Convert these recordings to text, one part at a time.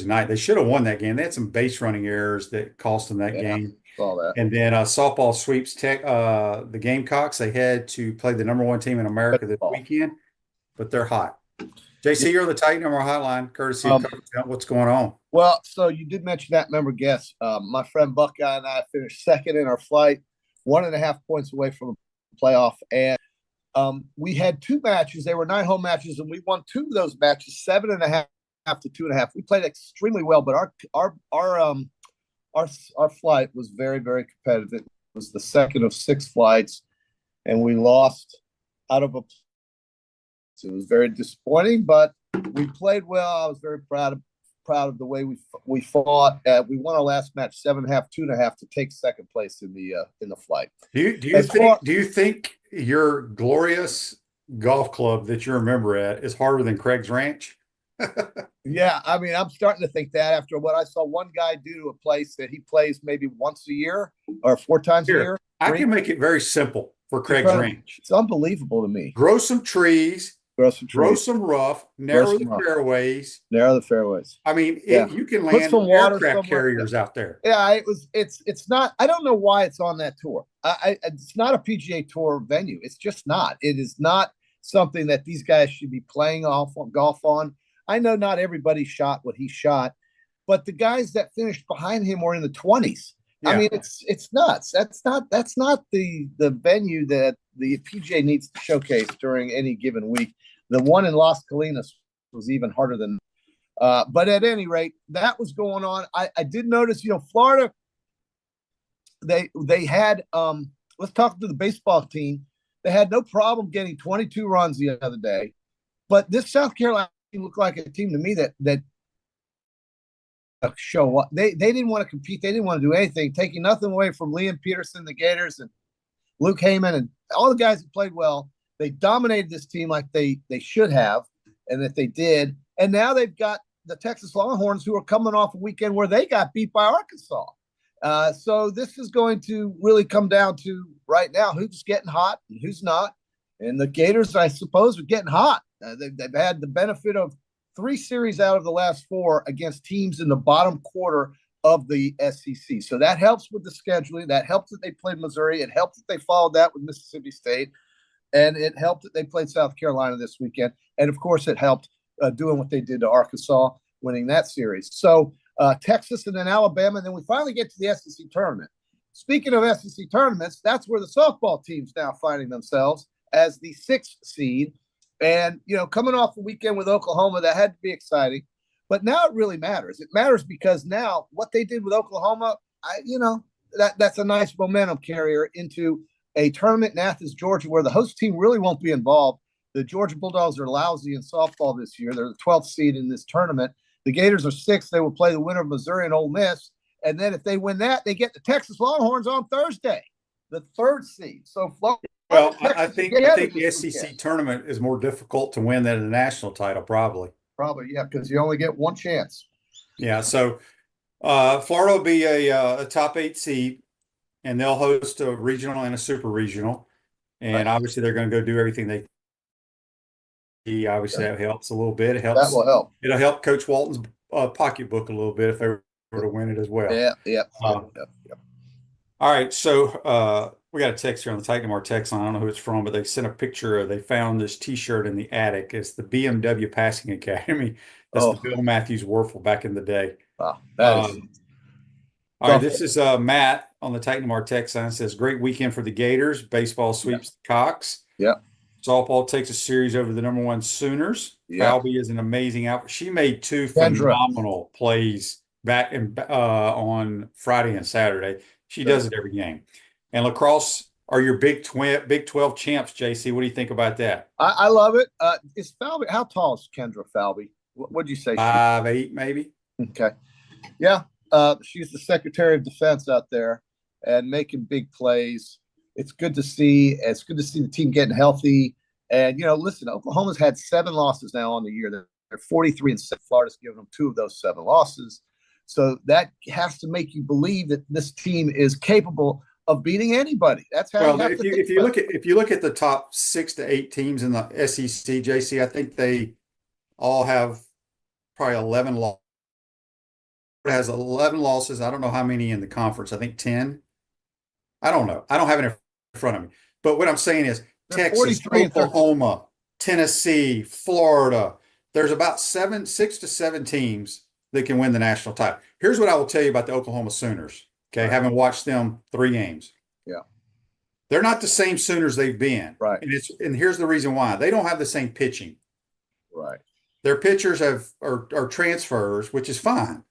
night. They should have won that game. They had some base running errors that cost them that Yeah, game. saw that. And then softball sweeps the Gamecocks. They had to play the number one team in America this Baseball. weekend, but they're hot. Yeah. JC, you're the Titan number hotline, courtesy of Um, Coach. What's going on? well, so you did mention that member guest. My friend Buckeye and I finished second in our flight, 1.5 points away from a playoff. And we had two matches. They were 9 home matches, and we won 2 of those matches, 7.5 to 2.5. We played extremely well, but our flight was very, very competitive. It was the second of 6 flights, and we lost out of a. It was very disappointing, but we played well. I was very proud of the way we fought. We won our last match 7.5, 2.5 to take second place in the flight. Do you think your glorious golf club that you're a member at is harder than Craig's Ranch? Yeah, I mean, I'm starting to think that after what I saw one guy do to a place that he plays maybe once a year or 4 times a year. I can make it very simple for Craig's Ranch. It's unbelievable to me. Grow some trees, grow some rough, narrow the fairways. Narrow the fairways. I mean, you can land some aircraft carriers out there. Yeah, it's not. I don't know why it's on that tour. It's not a PGA Tour venue. It's just not. It is not something that these guys should be playing golf on. I know not everybody shot what he shot, but the guys that finished behind him were in the 20s. Yeah. I mean, it's nuts. That's not the venue that the PGA needs to showcase during any given week. The one in Las Colinas was even harder than. But at any rate, that was going on. I did notice, Florida. They had let's talk to the baseball team. They had no problem getting 22 runs the other day, but this South Carolina team looked like a team to me that show up. They didn't want to compete. They didn't want to do anything, taking nothing away from Liam Peterson, the Gators, and Luke Heyman, and all the guys that played well. They dominated this team like they should have, and that they did. And now they've got the Texas Longhorns, who are coming off a weekend where they got beat by Arkansas. So this is going to really come down to right now who's getting hot and who's not. And the Gators, I suppose, are getting hot. They've had the benefit of 3 series out of the last 4 against teams in the bottom quarter of the SEC. So that helps with the scheduling. That helps that they played Missouri. It helps that they followed that with Mississippi State. And it helped that they played South Carolina this weekend. And, of course, it helped doing what they did to Arkansas, winning that series. So Texas and then Alabama. And then we finally get to the SEC tournament. Speaking of SEC tournaments, that's where the softball team's now finding themselves as the 6th seed. And, coming off a weekend with Oklahoma, that had to be exciting. But now it really matters. It matters because now what they did with Oklahoma, that's a nice momentum carrier into a tournament in Athens, Georgia, where the host team really won't be involved. The Georgia Bulldogs are lousy in softball this year. They're the 12th seed in this tournament. The Gators are 6th. They will play the winner of Missouri and Ole Miss. And then if they win that, they get the Texas Longhorns on Thursday, the 3rd seed. So, I think the SEC tournament is more difficult to win than the national title, probably. Probably, yeah, because you only get one chance. Yeah, so Florida will be a top 8 seed, and they'll host a regional and a super regional. And obviously, they're going to go do everything they can. Obviously, that helps a little bit. It helps. That will help. It'll help Coach Walton's pocketbook a little bit if they were to win it as well. Yeah. All right, so we got a text here on the Titan Mar text line. I don't know who it's from, but they sent a picture. They found this T-shirt in the attic. It's the BMW Passing Academy. That's the Bill Matthews Werfel back in the day. Wow, all right, this is Matt on the Titan Mar text line. It says, great weekend for the Gators. Baseball sweeps the Cox. Yeah. Softball takes a series over the number 1 Sooners. Yeah. Falby is an amazing outfit. She made 2 phenomenal plays back on Friday and Saturday. She does it every game. And lacrosse are your Big 12 champs, JC. What do you think about that? I love it. Is Falby, how tall is Kendra Falby? What'd you say? 5'8", maybe. Okay. Yeah. She's the Secretary of Defense out there and making big plays. It's good to see. It's good to see the team getting healthy. And, listen, Oklahoma's had 7 losses now on the year. They're 43-6. Florida's given them 2 of those 7 losses. So that has to make you believe that this team is capable of beating anybody. That's how. Well, if you look at the top 6 to 8 teams in the SEC, JC, I think they all have probably 11 losses. has 11 losses. I don't know how many in the conference. I think 10. I don't know. I don't have it in front of me. But what I'm saying is They're Texas, 43 and 13. Oklahoma, Tennessee, Florida. There's about 6 to 7 teams that can win the national title. Here's what I will tell you about the Oklahoma Sooners. Okay, Right. having watched them 3 games. Yeah. They're not the same Sooners they've been. Right. And here's the reason why. They don't have the same pitching. Right. Their pitchers are transfers, which is fine,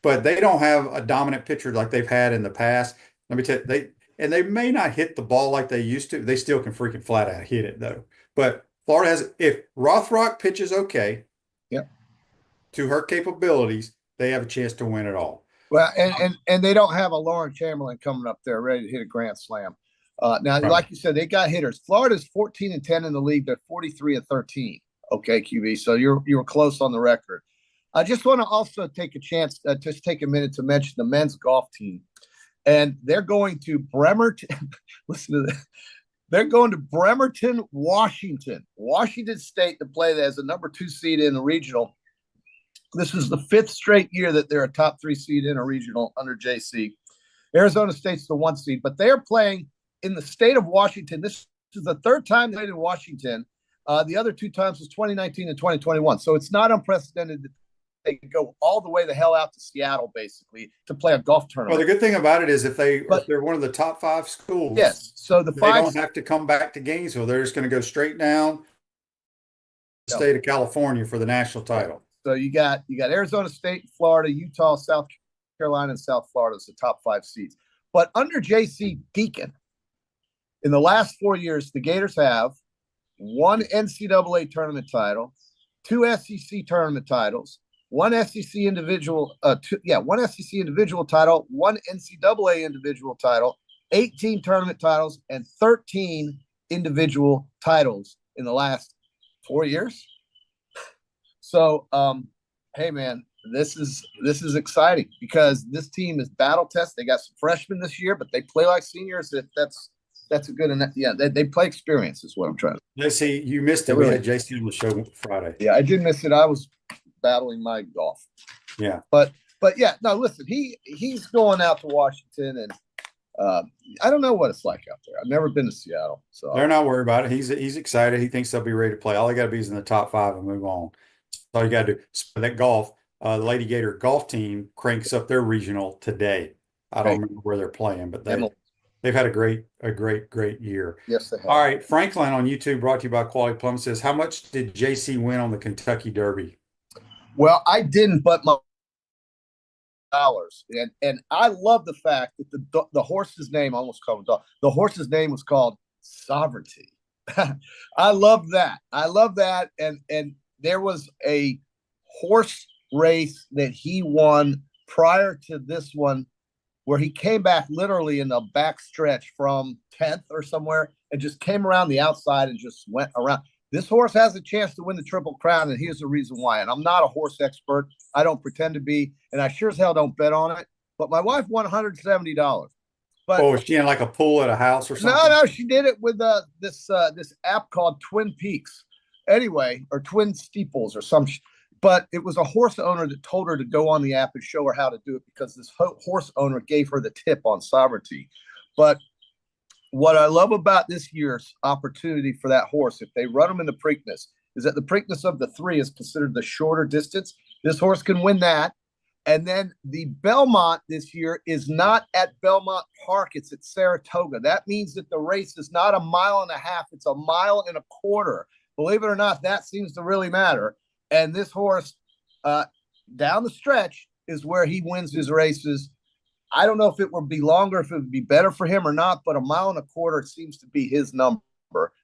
but they don't have a dominant pitcher like they've had in the past. Let me tell you, they may not hit the ball like they used to. They still can freaking flat out hit it though. But Florida has, if Rothrock pitches okay, yep, to her capabilities, they have a chance to win it all. Well, and they don't have a Lauren Chamberlain coming up there ready to hit a grand slam. Now, Right. like you said, they got hitters. Florida's 14 and 10 in the league. They're 43 and 13. Okay, QB. So you were close on the record. I just want to also take a chance, just take a minute to mention the men's golf team. And they're going to Bremerton. Listen to this. They're going to Bremerton, Washington State to play as a number 2 seed in the regional. This is the 5th straight year that they're a top 3 seed in a regional under JC. Arizona State's the 1 seed, but they're playing in the state of Washington. This is the 3rd time they played in Washington. The other 2 times was 2019 and 2021. So it's not unprecedented that they go all the way the hell out to Seattle, basically, to play a golf tournament. Well, the good thing about it is if they're one of the top 5 schools, yes. So they don't have to come back to Gainesville. They're just going to go straight down the state of California for the national title. So you got Arizona State, Florida, Utah, South Carolina, and South Florida as the top 5 seeds. But under JC Deacon, in the last 4 years, the Gators have 1 NCAA tournament title, 2 SEC tournament titles, 1 SEC individual, 1 SEC individual title, 1 NCAA individual title, 18 tournament titles, and 13 individual titles in the last 4 years. So, hey man, this is exciting because this team is battle tested. They got some freshmen this year, but they play like seniors. That's a good enough. Yeah, they play experience is what I'm trying to. JC, you missed it. We had JC on the show Friday. Yeah, I did miss it. I was battling my golf. Yeah, but yeah, no. Listen, he's going out to Washington, and I don't know what it's like out there. I've never been to Seattle, so they're not worried about it. He's excited. He thinks they'll be ready to play. All they got to be is in the top 5 and move on. All you got to do. That golf, the Lady Gator golf team cranks up their regional today. I don't remember where they're playing, but they've had a great year. Yes, they have. All right, Franklin on YouTube, brought to you by Quality Plum, says, how much did JC win on the Kentucky Derby? Well, I didn't, but my dollars, and I love the fact that the horse's name almost called the horse's name was called Sovereignty. I love that. And there was a horse race that he won prior to this one where he came back literally in the back stretch from 10th or somewhere and just came around the outside and just went around. This horse has a chance to win the Triple Crown, and here's the reason why. And I'm not a horse expert. I don't pretend to be, and I sure as hell don't bet on it. But my wife won $170. But was she in like a pool at a house or something? No, she did it with this app called Twin Peaks. Anyway, or Twin Steeples or some. But it was a horse owner that told her to go on the app and show her how to do it because this horse owner gave her the tip on Sovereignty. But what I love about this year's opportunity for that horse, if they run him in the Preakness, is that the Preakness of the 3 is considered the shorter distance. This horse can win that. And then the Belmont this year is not at Belmont Park. It's at Saratoga. That means that the race is not 1.5 miles. It's 1.25 miles. Believe it or not, that seems to really matter. And this horse down the stretch is where he wins his races. I don't know if it would be longer, if it would be better for him or not, but 1.25 miles seems to be his number.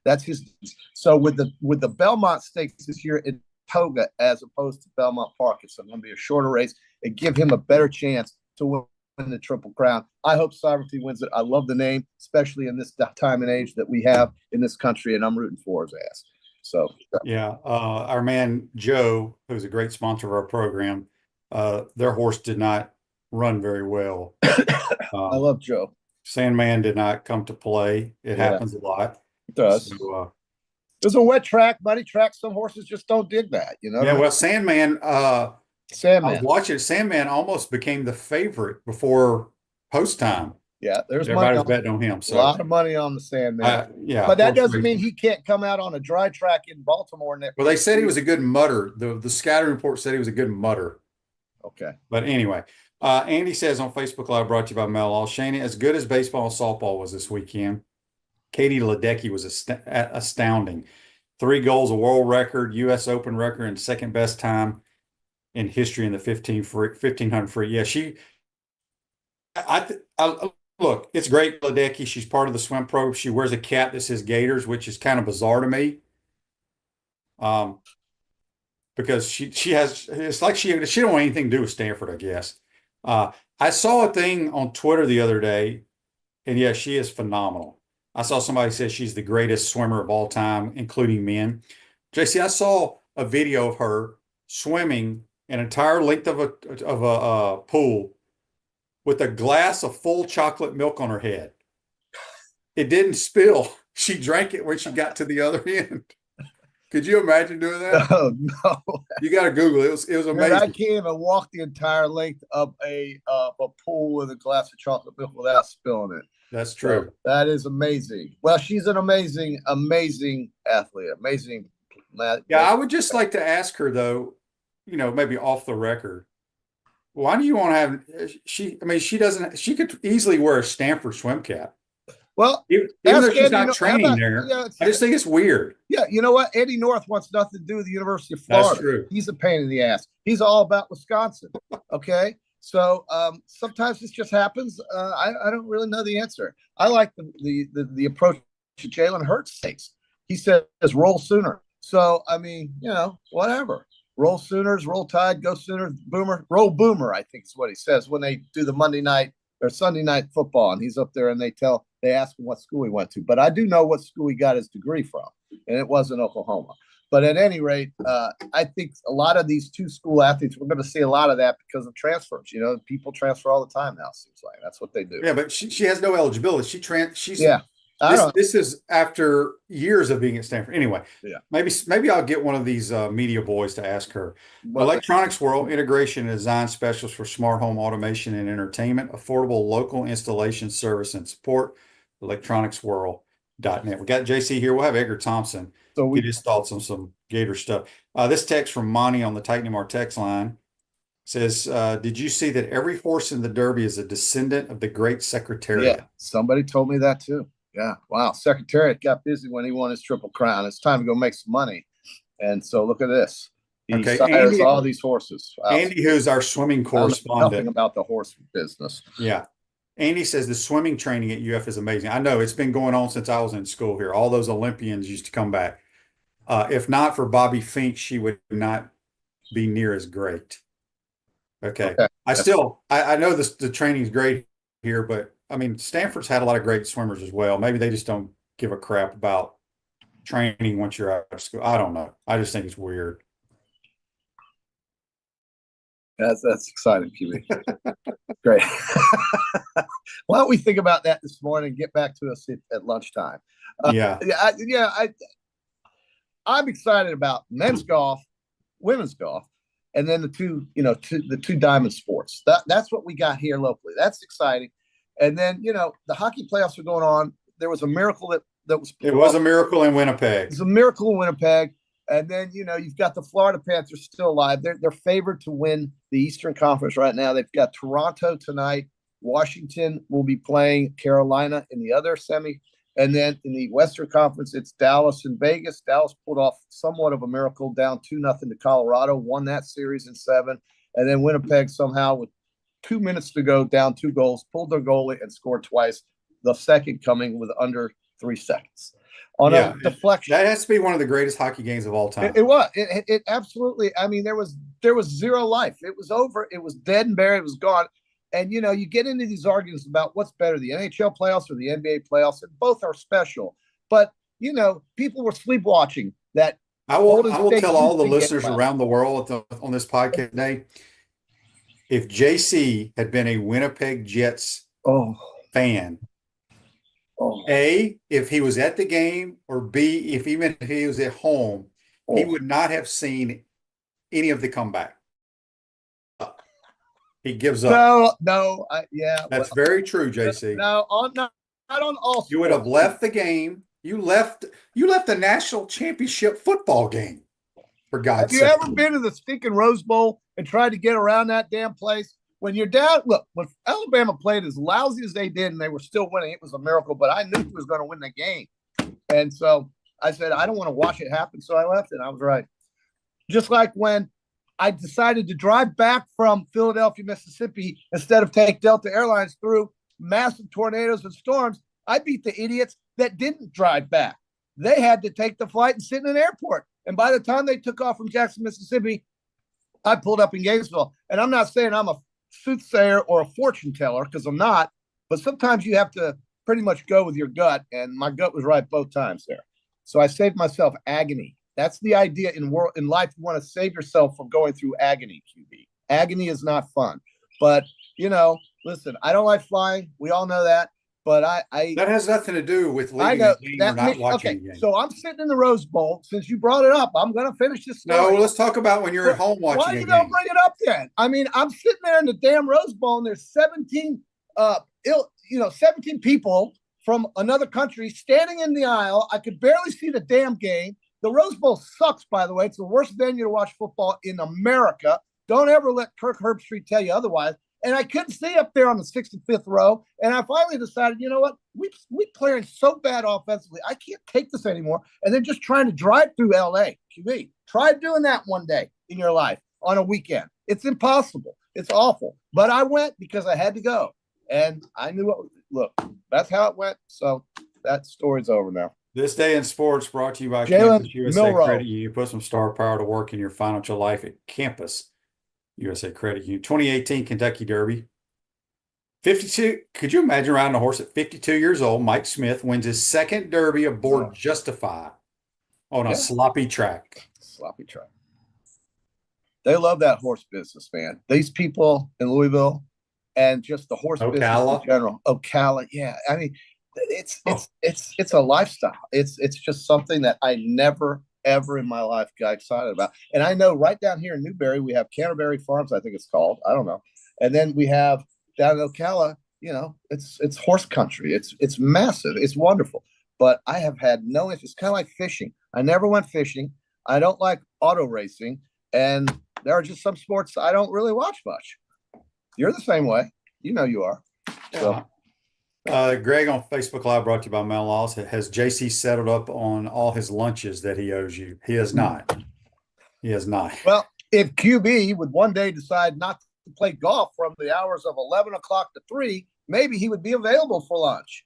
That's his. So with the Belmont Stakes this year in Toga as opposed to Belmont Park, it's going to be a shorter race and give him a better chance to win the Triple Crown. I hope Sovereignty wins it. I love the name, especially in this time and age that we have in this country, and I'm rooting for his ass. So yeah, our man Joe, who's a great sponsor of our program, their horse did not run very well. I love Joe. Sandman did not come to play. It happens a lot. It does. So, it's a wet track, muddy track. Some horses just don't dig that, you know. Yeah, well, Sandman, I was Sandman. watching Sandman almost became the favorite before post time. Yeah, there's money Everybody was on betting on him. a So lot of money on the Sandman. yeah, But that horse doesn't mean racing. he can't come out on a dry track in Baltimore Well, they said he was a good mutter. The scouting report said he was a good mutter. Okay. But anyway, Andy says on Facebook Live, brought to you by Mel All. Shana, as good as baseball and softball was this weekend, Katie Ledecky was astounding. 3 goals, a world record, U.S. Open record, and second best time in history in the 1500 free. Yeah, I look, it's great, Ledecky. She's part of the swim pro. She wears a cap that says Gators, which is kind of bizarre to me. Because she has, it's like she don't want anything to do with Stanford, I guess. I saw a thing on Twitter the other day, and yeah, she is phenomenal. I saw somebody say she's the greatest swimmer of all time, including men. JC, I saw a video of her swimming an entire length of a pool with a glass of full chocolate milk on her head. It didn't spill. She drank it when she got to the other end. Could you imagine doing that? Oh no. You got to Google it. It was Man, amazing. I can't even walk the entire length of a pool with a glass of chocolate milk without spilling it. That's true. So that is amazing. Well, she's an amazing athlete. Amazing. Yeah, I would just like to ask her though, maybe off the record, why do you want to have she doesn't, she could easily wear a Stanford swim cap. Well, Even though she's not training there, I just think it's weird. Yeah, you know what? Eddie North wants nothing to do with the University of Florida. That's true. He's a pain in the ass. He's all about Wisconsin. Okay. So sometimes this just happens. I don't really know the answer. I like the approach Jalen Hurts takes. He says roll Sooner. So I mean, whatever. Roll Sooners, roll Tide, go Sooners, Boomer, roll Boomer, I think is what he says when they do the Monday night or Sunday night football, and he's up there and they ask him what school he went to. But I do know what school he got his degree from, and it wasn't Oklahoma. But at any rate, I think a lot of these two school athletes, we're going to see a lot of that because of transfers. People transfer all the time now, it seems like. That's what they do. Yeah, but she has no eligibility. She's yeah. This is after years of being at Stanford. Anyway, yeah. Maybe I'll get one of these media boys to ask her. Electronics World, integration and design specialist for smart home automation and entertainment, affordable local installation service and support, electronicsworld.net. We got JC here. We'll have Edgar Thompson get his thoughts on some Gator stuff. This text from Monty on the Titan MR text line says, did you see that every horse in the Derby is a descendant of the great Secretariat? Yeah, somebody told me that too. Yeah. Wow. Secretariat got busy when he won his Triple Crown. It's time to go make some money. And so look at this. He sires all these horses. Wow. Andy, who's our swimming correspondent. Nothing about the horse business. Yeah. Andy says the swimming training at UF is amazing. I know it's been going on since I was in school here. All those Olympians used to come back. If not for Bobby Fink, she would not be near as great. Okay. I know the training is great here, but I mean, Stanford's had a lot of great swimmers as well. Maybe they just don't give a crap about training once you're out of school. I don't know. I just think it's weird. That's exciting, Kiwi. Great. Why don't we think about that this morning and get back to us at lunchtime? I'm excited about men's golf, women's golf, and then the two diamond sports. That's what we got here locally. That's exciting. And then, the hockey playoffs are going on. There was a miracle that was. It was a miracle in Winnipeg. It's a miracle in Winnipeg. And then, you've got the Florida Panthers still alive. They're favored to win the Eastern Conference right now. They've got Toronto tonight. Washington will be playing Carolina in the other semi. And then in the Western Conference, it's Dallas and Vegas. Dallas pulled off somewhat of a miracle, down 2-0 to Colorado, won that series in 7. And then Winnipeg somehow, with 2 minutes to go, down 2 goals, pulled their goalie and scored twice. The second coming with under 3 seconds on a deflection. That has to be one of the greatest hockey games of all time. It was. It absolutely. I mean, there was zero life. It was over. It was dead and buried. It was gone. And you get into these arguments about what's better, the NHL playoffs or the NBA playoffs, and both are special. But people were sleepwatching that. I will tell all the listeners around the world on this podcast today, if JC had been a Winnipeg Jets fan, A, if he was at the game, or B, if he was at home, he would not have seen any of the comeback. He gives up. No, yeah. That's very true, JC. No, not on all sports. You would have left the game. You left the national championship football game, for God's Have you sake. ever been to the stinking Rose Bowl and tried to get around that damn place? When you're down, look, when Alabama played as lousy as they did and they were still winning, it was a miracle, but I knew he was going to win the game. And so I said, I don't want to watch it happen. So I left, and I was right. Just like when I decided to drive back from Philadelphia, Mississippi, instead of take Delta Airlines through massive tornadoes and storms, I beat the idiots that didn't drive back. They had to take the flight and sit in an airport. And by the time they took off from Jackson, Mississippi, I pulled up in Gainesville. And I'm not saying I'm a soothsayer or a fortune teller, because I'm not, but sometimes you have to pretty much go with your gut. And my gut was right both times there. So I saved myself agony. That's the idea in life. You want to save yourself from going through agony, QB. Agony is not fun. But, listen, I don't like flying. We all know that. But I that has nothing to do with leaving a game or not watching a game. So I'm sitting in the Rose Bowl. Since you brought it up, I'm going to finish this story. No, let's talk about when you're at home watching a game. Why are you going to bring it up then? I mean, I'm sitting there in the damn Rose Bowl, and there's 17 people from another country standing in the aisle. I could barely see the damn game. The Rose Bowl sucks, by the way. It's the worst venue to watch football in America. Don't ever let Kirk Herbstreit tell you otherwise. And I couldn't see up there on the 65th row. And I finally decided, you know what? We playing so bad offensively. I can't take this anymore. And then just trying to drive through LA. QB, try doing that one day in your life on a weekend. It's impossible. It's awful. But I went because I had to go. And I knew look, that's how it went. So that story's over now. This Day in Sports brought to you by Jalen Campus USA Milroe. Credit Union. Put some star power to work in your financial life at Campus USA Credit Union. 2018 Kentucky Derby. 52. Could you imagine riding a horse at 52 years old? Mike Smith wins his second Derby aboard Justify on a sloppy track. Sloppy track. They love that horse business, man. These people in Louisville and just the horse business in general. Ocala, yeah. I mean, it's a lifestyle. It's just something that I never ever in my life got excited about. And I know right down here in Newberry, we have Canterbury Farms, I think it's called. I don't know. And then we have down in Ocala, it's horse country. It's massive. It's wonderful. But I have had no interest. It's kind of like fishing. I never went fishing. I don't like auto racing. And there are just some sports I don't really watch much. You're the same way. You are. So. Greg on Facebook Live brought to you by Mel Laws. Has JC settled up on all his lunches that he owes you? He has not. He has not. Well, if QB would one day decide not to play golf from the hours of 11 o'clock to 3, maybe he would be available for lunch.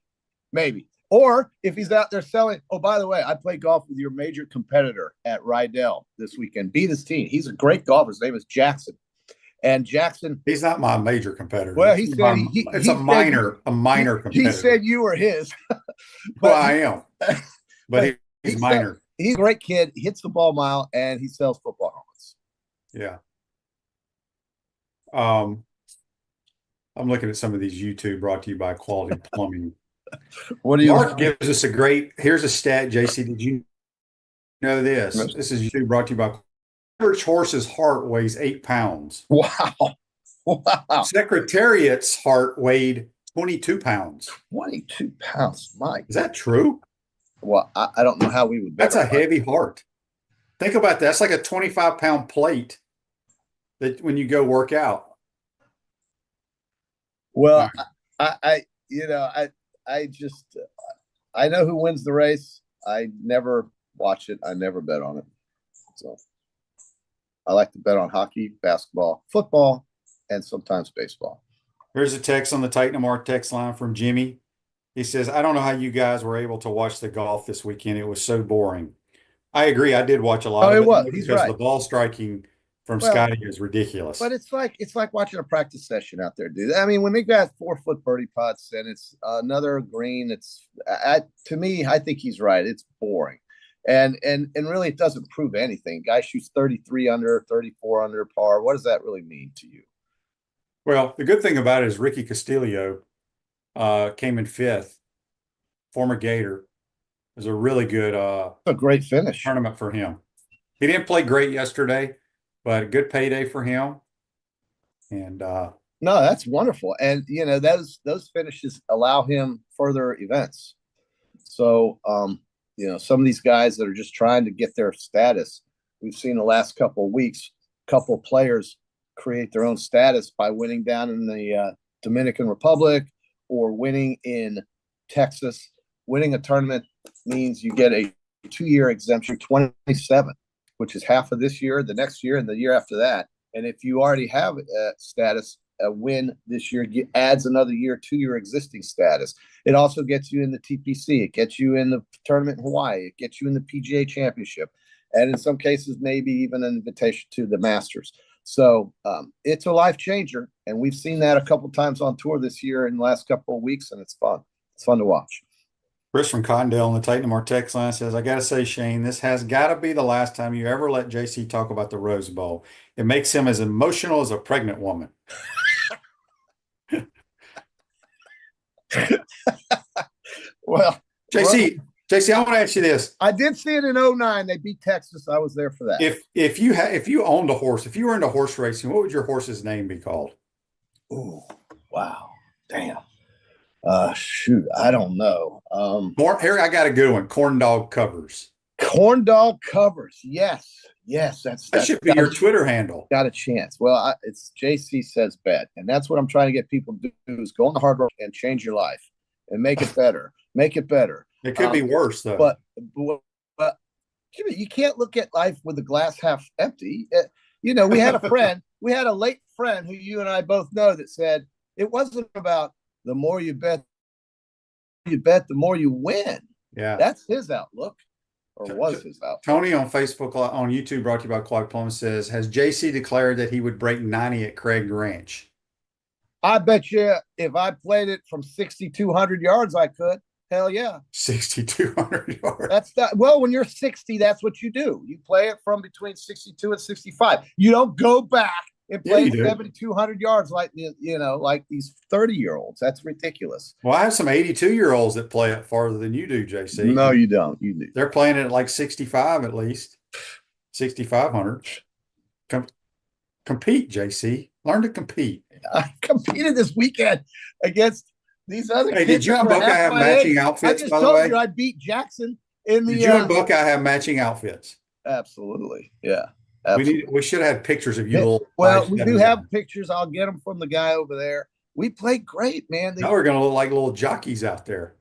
Maybe. Or if he's out there selling, oh, by the way, I play golf with your major competitor at Rydell this weekend. Beat his team. He's a great golfer. His name is Jackson. And Jackson, he's not my major competitor. Well, he said it's a minor competitor. He said you were his. Well, I am, but he's minor. He's a great kid. He hits the ball mile, and he sells football helmets. Yeah. I'm looking at some of these YouTube brought to you by Quality Plumbing. What do you? Mark gives us here's a stat. JC, did you know this? This is YouTube brought to you by. Average horse's heart weighs 8 pounds. Wow. Secretariat's heart weighed 22 pounds. 22 pounds, Mike. Is that true? Well, I don't know how we would. That's a heavy heart. Think about that. That's like a 25-pound plate that when you go work out. Well, I know who wins the race. I never watch it. I never bet on it. So. I like to bet on hockey, basketball, football, and sometimes baseball. Here's a text on the Titan Mark text line from Jimmy. He says, I don't know how you guys were able to watch the golf this weekend. It was so boring. I agree. I did watch a lot of it. Was. Because He's right. The ball striking from Scotty is ridiculous. But it's like watching a practice session out there, dude. I mean, when they got 4-foot birdie putts and it's another green, to me, I think he's right. It's boring. And really, it doesn't prove anything. Guy shoots 33 under, 34 under par. What does that really mean to you? Well, the good thing about it is Ricky Castillo came in 5th, former Gator. It was a really good a great finish tournament for him. He didn't play great yesterday, but a good payday for him. And No, that's wonderful. And those finishes allow him further events. So some of these guys that are just trying to get their status, we've seen the last couple of weeks, couple of players create their own status by winning down in the Dominican Republic or winning in Texas. Winning a tournament means you get a 2-year exemption, 27, which is half of this year, the next year, and the year after that. And if you already have a status, a win this year adds another year to your existing status. It also gets you in the TPC. It gets you in the tournament in Hawaii. It gets you in the PGA Championship. And in some cases, maybe even an invitation to the Masters. So it's a life changer. And we've seen that a couple times on tour this year in the last couple of weeks, and it's fun. It's fun to watch. Chris from Cottondale on the Titan Mar text line says, I got to say, Shane, this has got to be the last time you ever let JC talk about the Rose Bowl. It makes him as emotional as a pregnant woman. Well, JC, I want to ask you this. I did see it in 2009. They beat Texas. I was there for that. If you owned a horse, if you were into horse racing, what would your horse's name be called? Oh, wow. Damn. Shoot, I don't know. Here, I got a good one. Corn Dog Covers. Corn Dog Covers. Yes. That should be your Twitter handle. Got a chance. Well, it's JC Says Bet, and that's what I'm trying to get people to do is go on the hard road and change your life and make it better. Make it better. It could be worse though. But you can't look at life with the glass half empty. We had a friend, we had a late friend who you and I both know that said it wasn't about the more you bet, the more you win. Yeah. That's his outlook, or was his outlook. Tony on Facebook, on YouTube, brought to you by Clark Plum, says, has JC declared that he would break 90 at Craig Ranch? I bet you if I played it from 6,200 yards, I could. Hell yeah. 6,200 yards. That's that. Well, when you're 60, that's what you do. You play it from between 62 and 65. You don't go back and play 7,200 yards like these 30-year-olds. That's ridiculous. Well, I have some 82-year-olds that play it farther than you do, JC. No, you don't. You do. They're playing it at like 65 at least. 6,500. Compete, JC. Learn to compete. I competed this weekend against these other kids. Did you and Buckeye have matching outfits, by the way? I just told you I beat Jackson in the Did you and Buckeye have matching outfits? Absolutely. Yeah. Absolutely. We should have pictures of you. Well, we do have pictures. I'll get them from the guy over there. We played great, man. Now we're going to look like little jockeys out there.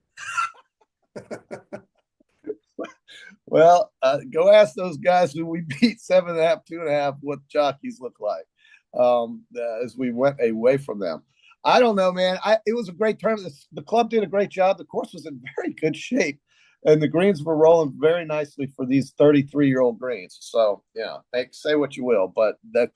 Well, go ask those guys who we beat 7.5, 2.5, what jockeys look like as we went away from them. I don't know, man. It was a great tournament. The club did a great job. The course was in very good shape, and the greens were rolling very nicely for these 33-year-old greens. So, say what you will, but the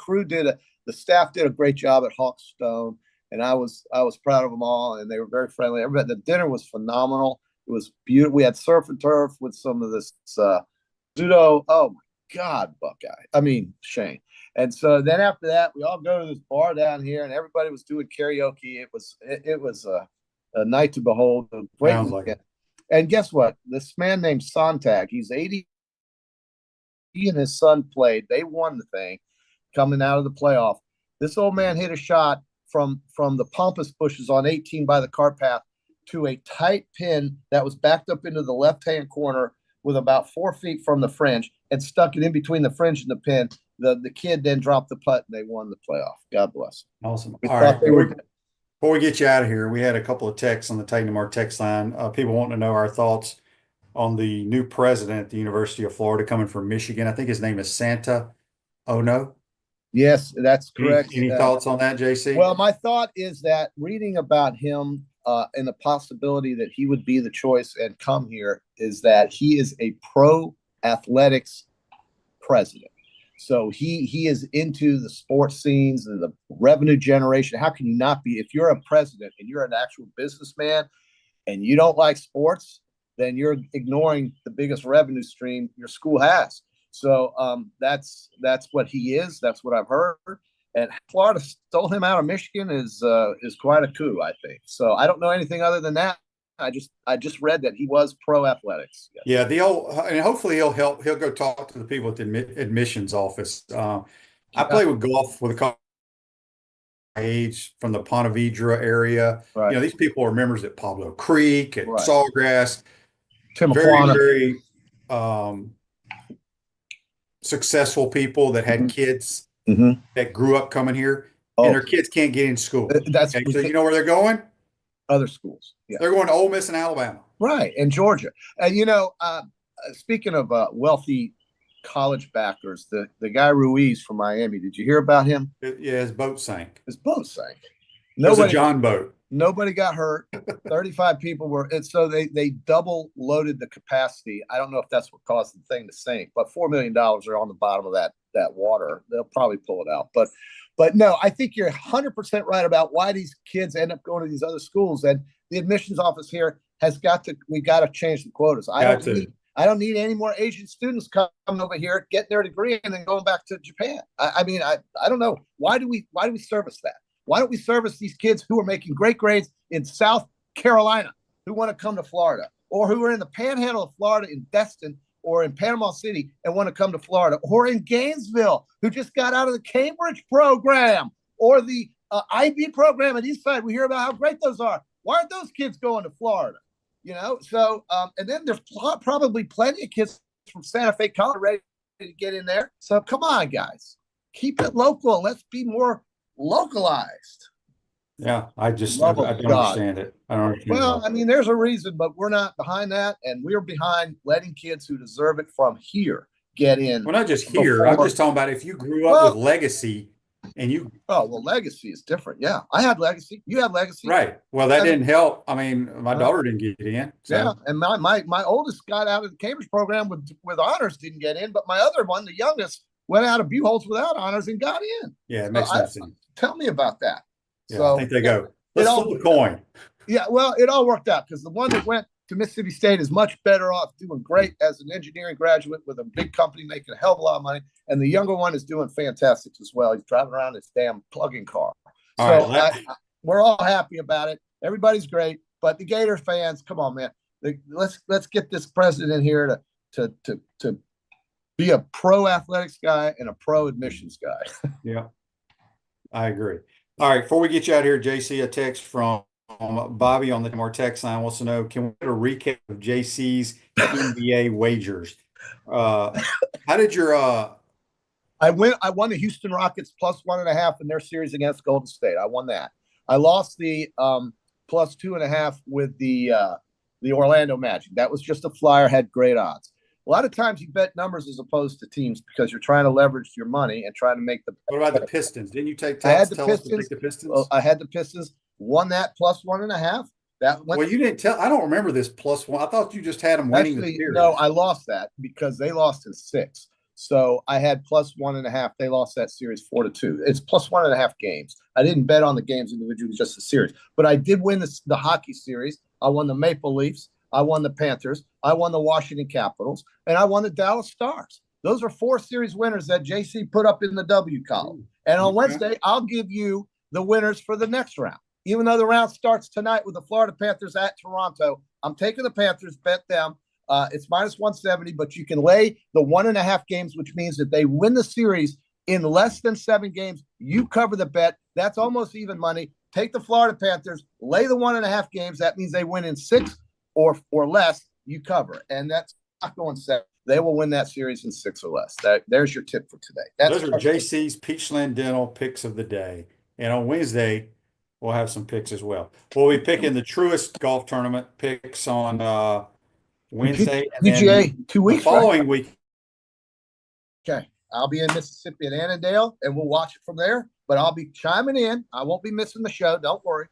the staff did a great job at Hawkstone, and I was proud of them all, and they were very friendly. The dinner was phenomenal. It was beautiful. We had surf and turf with some of this judo. Oh my God, Shane. And so then after that, we all go to this bar down here, and everybody was doing karaoke. It was a night to behold. A great Sounds like it. And guess what? This man named Sontag, he's 80. He and his son played. They won the thing coming out of the playoff. This old man hit a shot from the pampas bushes on 18 by the cart path to a tight pin that was backed up into the left-hand corner with about 4 feet from the fringe and stuck it in between the fringe and the pin. The kid then dropped the putt and they won the playoff. God bless. Awesome. All right. Before we get you out of here, we had a couple of texts on the Titan Mar text line. People wanting to know our thoughts on the new president at the University of Florida coming from Michigan. I think his name is Santa Ono. Yes, that's correct. Any thoughts on that, JC? Well, my thought is that reading about him and the possibility that he would be the choice and come here is that he is a pro athletics president. So he is into the sports scenes and the revenue generation. How can you not be? If you're a president and you're an actual businessman and you don't like sports, then you're ignoring the biggest revenue stream your school has. So that's what he is. That's what I've heard. And Florida stole him out of Michigan is quite a coup, I think. So I don't know anything other than that. I just read that he was pro athletics. Yes. Yeah, and hopefully he'll go talk to the people at the admissions office. I play with golf with a couple age from the Ponte Vedra area. Right. You know, these people are members at Pablo Creek, at Right. Sawgrass, very, very successful people that had kids that grew up coming here, and their kids can't get in school. That's okay? So you know where they're going? Other schools. Yeah. They're going to Ole Miss and Alabama. Right, and Georgia. And speaking of wealthy college backers, the guy Ruiz from Miami, did you hear about him? Yeah, his boat sank. His boat sank. It was a John boat. Nobody got hurt. 35 people were, and so they double loaded the capacity. I don't know if that's what caused the thing to sink, but $4 million are on the bottom of that water. They'll probably pull it out. But no, I think you're 100% right about why these kids end up going to these other schools. And the admissions office here we got to change the quotas. I don't need any more Asian students coming over here, getting their degree, and then going back to Japan. I mean, I don't know. Why do we service that? Why don't we service these kids who are making great grades in South Carolina, who want to come to Florida, or who are in the panhandle of Florida in Destin or in Panama City and want to come to Florida, or in Gainesville, who just got out of the Cambridge program or the IB program at Eastside? We hear about how great those are. Why aren't those kids going to Florida? You know, so and then there's probably plenty of kids from Santa Fe College ready to get in there. So come on, guys, keep it local. Let's be more localized. Yeah, I don't understand it. I don't understand. Well, I mean, there's a reason, but we're not behind that, and we're behind letting kids who deserve it from here get in. Well, not just here. I'm just talking about if you grew up with legacy and you. Oh, well, legacy is different. Yeah, I had legacy. You had legacy, right? Well, that didn't help. I mean, my daughter didn't get in. So. Yeah, and my oldest got out of the Cambridge program with honors, didn't get in, but my other one, the youngest, went out of Buchholz without honors and got in. Yeah, it makes sense. Tell me about that. Yeah, so I think they go. Let's flip a coin. Yeah, well, it all worked out because the one that went to Mississippi State is much better off, doing great as an engineering graduate with a big company, making a hell of a lot of money. And the younger one is doing fantastic as well. He's driving around his damn plug-in car. We're all happy about it. Everybody's great, but the Gator fans, come on, man. Let's get this president here to be a pro athletics guy and a pro admissions guy. Yeah, I agree. All right, before we get you out here, JC, a text from Bobby on our text line wants to know, can we get a recap of JC's NBA wagers? How did your I won the Houston Rockets plus 1.5 in their series against Golden State. I won that. I lost the plus 2.5 with the Orlando Magic. That was just a flyer, had great odds. A lot of times you bet numbers as opposed to teams because you're trying to leverage your money and trying to make the. What about the Pistons? Didn't you take I had the Pistons? Well, I had the Pistons. Won that plus 1.5. Well, you didn't tell. I don't remember this plus one. I thought you just had them winning the series. No, I lost that because they lost in 6. So I had plus 1.5. They lost that series 4-2. It's plus 1.5 games. I didn't bet on the games individually, just the series. But I did win the hockey series. I won the Maple Leafs. I won the Panthers. I won the Washington Capitals. And I won the Dallas Stars. Those are 4 series winners that JC put up in the W column. And on Wednesday, I'll give you the winners for the next round. Even though the round starts tonight with the Florida Panthers at Toronto, I'm taking the Panthers, bet them. It's minus 170, but you can lay the 1.5 games, which means that they win the series in less than 7 games. You cover the bet. That's almost even money. Take the Florida Panthers, lay the 1.5 games. That means they win in 6 or less. You cover, and that's not going 7. They will win that series in 6 or less. There's your tip for today. Those are JC's Peachland Dental picks of the day. And on Wednesday, we'll have some picks as well. We'll be picking the Truist Golf Tournament picks on Wednesday. PGA 2 weeks. The following week. Okay. I'll be in Mississippi at Annandale, and we'll watch it from there. But I'll be chiming in. I won't be missing the show. Don't worry.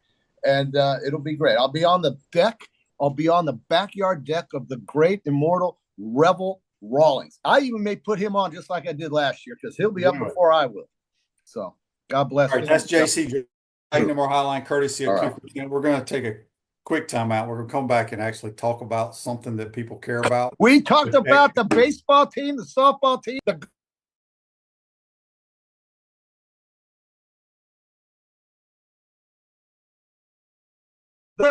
And it'll be great. I'll be on the deck. I'll be on the backyard deck of the great immortal Revel Rawlings. I even may put him on just like I did last year because he'll be up before I will. So God bless. All right, that's JC. More Highline courtesy of 2%. We're going to take a quick timeout. We're going to come back and actually talk about something that people care about. We talked about the baseball team, the softball team, All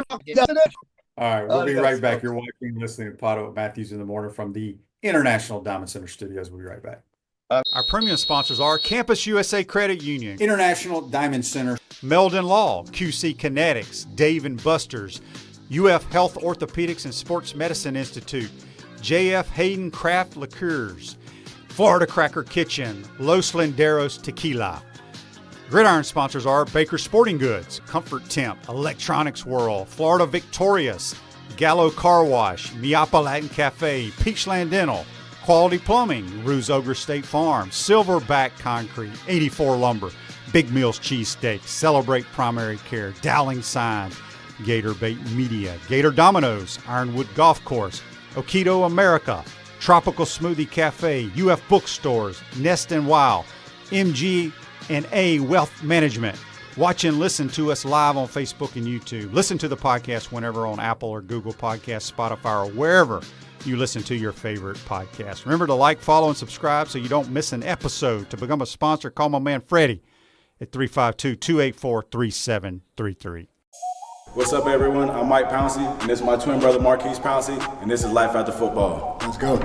right, we'll be right back. You're watching and listening to PodUp Matthews in the Morning from the International Diamond Center Studios. We'll be right back. Our premium sponsors are Campus USA Credit Union, International Diamond Center, Meldon Law, QC Kinetics, Dave & Buster's, UF Health Orthopedics and Sports Medicine Institute, JF Hayden Craft Liqueurs, Florida Cracker Kitchen, Los Linderos Tequila. Gridiron sponsors are Baker Sporting Goods, Comfort Temp, Electronics World, Florida Victorious, Gallo Car Wash, Miapa Latin Cafe, Peachland Dental, Quality Plumbing, Ruse Ogre State Farm, Silverback Concrete, 84 Lumber, Big Mills Cheesesteak, Celebrate Primary Care, Dowling Signs, Gator Bait Media, Gator Dominoes, Ironwood Golf Course, Okido America, Tropical Smoothie Cafe, UF Bookstores, Nest and Wow, MG&A Wealth Management. Watch and listen to us live on Facebook and YouTube. Listen to the podcast whenever on Apple or Google Podcasts, Spotify, or wherever you listen to your favorite podcast. Remember to like, follow, and subscribe so you don't miss an episode. To become a sponsor, call my man Freddie at 352-284-3733. What's up, everyone? I'm Mike Pouncey, and this is my twin brother Marquise Pouncey, and this is Life After Football. Let's go.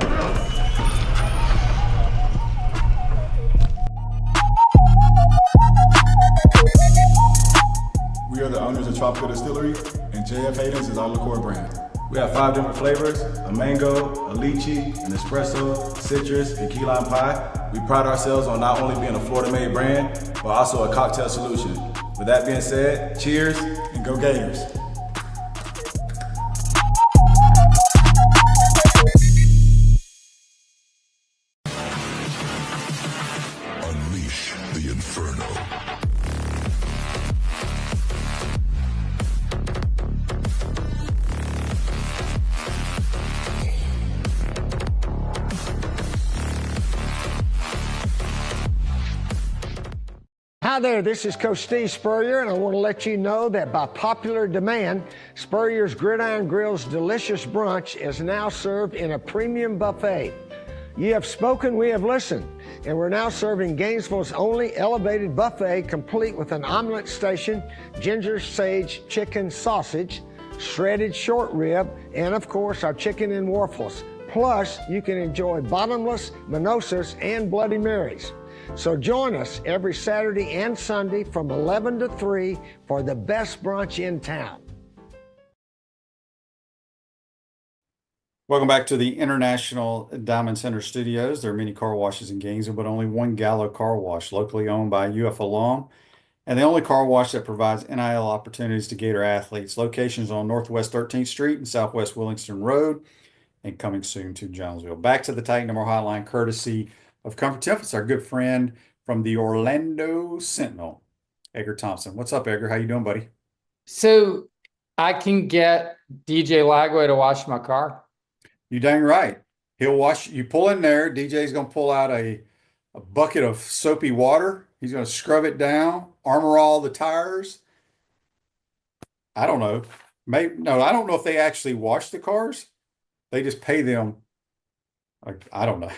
We are the owners of Tropical Distillery, and JF Hayden's is our liqueur brand. We have 5 different flavors: a mango, a lychee, an espresso, citrus, and key lime pie. We pride ourselves on not only being a Florida-made brand, but also a cocktail solution. With that being said, cheers, And go Gators. Unleash the inferno. Hi there, this is Coach Steve Spurrier, and I want to let you know that by popular demand, Spurrier's Gridiron Grill's delicious brunch is now served in a premium buffet. You have spoken, we have listened, and we're now serving Gainesville's only elevated buffet, complete with an omelet station, ginger sage chicken sausage, shredded short rib, and of course our chicken and waffles. Plus, you can enjoy bottomless mimosas and Bloody Marys. So join us every Saturday and Sunday from 11 to 3 for the best brunch in town. Welcome back to the International Diamond Center Studios. There are many car washes in Gainesville, but only one Gallo Car Wash, locally owned by a UF alum, and the only car wash that provides NIL opportunities to Gator athletes. Locations on Northwest 13th Street and Southwest Willingston Road, and coming soon to Jonesville. Back to the Titan Number Hotline, courtesy of Comfort Temp, our good friend from the Orlando Sentinel, Edgar Thompson. What's up, Edgar? How you doing, buddy? So I can get DJ Lagway to wash my car. You dang right. He'll wash. You pull in there. DJ's gonna pull out a bucket of soapy water. He's gonna scrub it down, armor all the tires. I don't know. Maybe no. I don't know if they actually wash the cars. They just pay them. I don't know.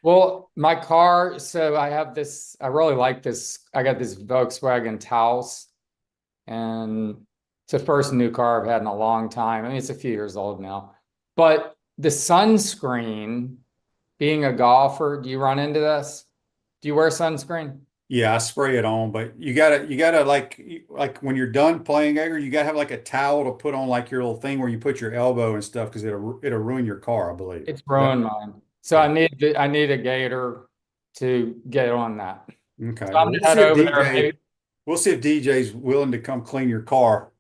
Well, my car, so I have this, I really like this. I got this Volkswagen Taos, and it's the first new car I've had in a long time. I mean, it's a few years old now. But the sunscreen, being a golfer, do you run into this? Do you wear sunscreen? Yeah, I spray it on, but you gotta like when you're done playing, Edgar, you gotta have like a towel to put on like your little thing where you put your elbow and stuff because it'll ruin your car, I believe. It's ruined mine. So I need a Gator to get on that. Okay. So I'm gonna head over there. Maybe. We'll see if DJ's willing to come clean your car.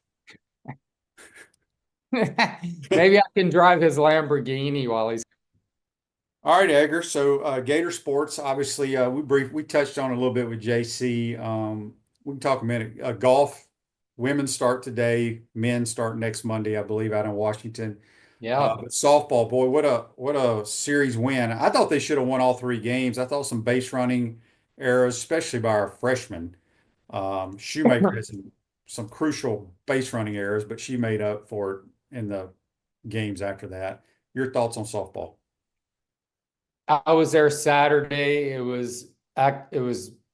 Maybe I can drive his Lamborghini while he's. All right, Edgar. So Gator Sports, obviously, we touched on it a little bit with JC. We can talk a minute. Golf, women start today, men start next Monday, I believe, out in Washington. Yeah. But softball, boy, what a series win. I thought they should have won all 3 games. I thought some base running errors, especially by our freshman. Shoemaker had some crucial base running errors, but she made up for it in the games after that. Your thoughts on softball? I was there Saturday. It was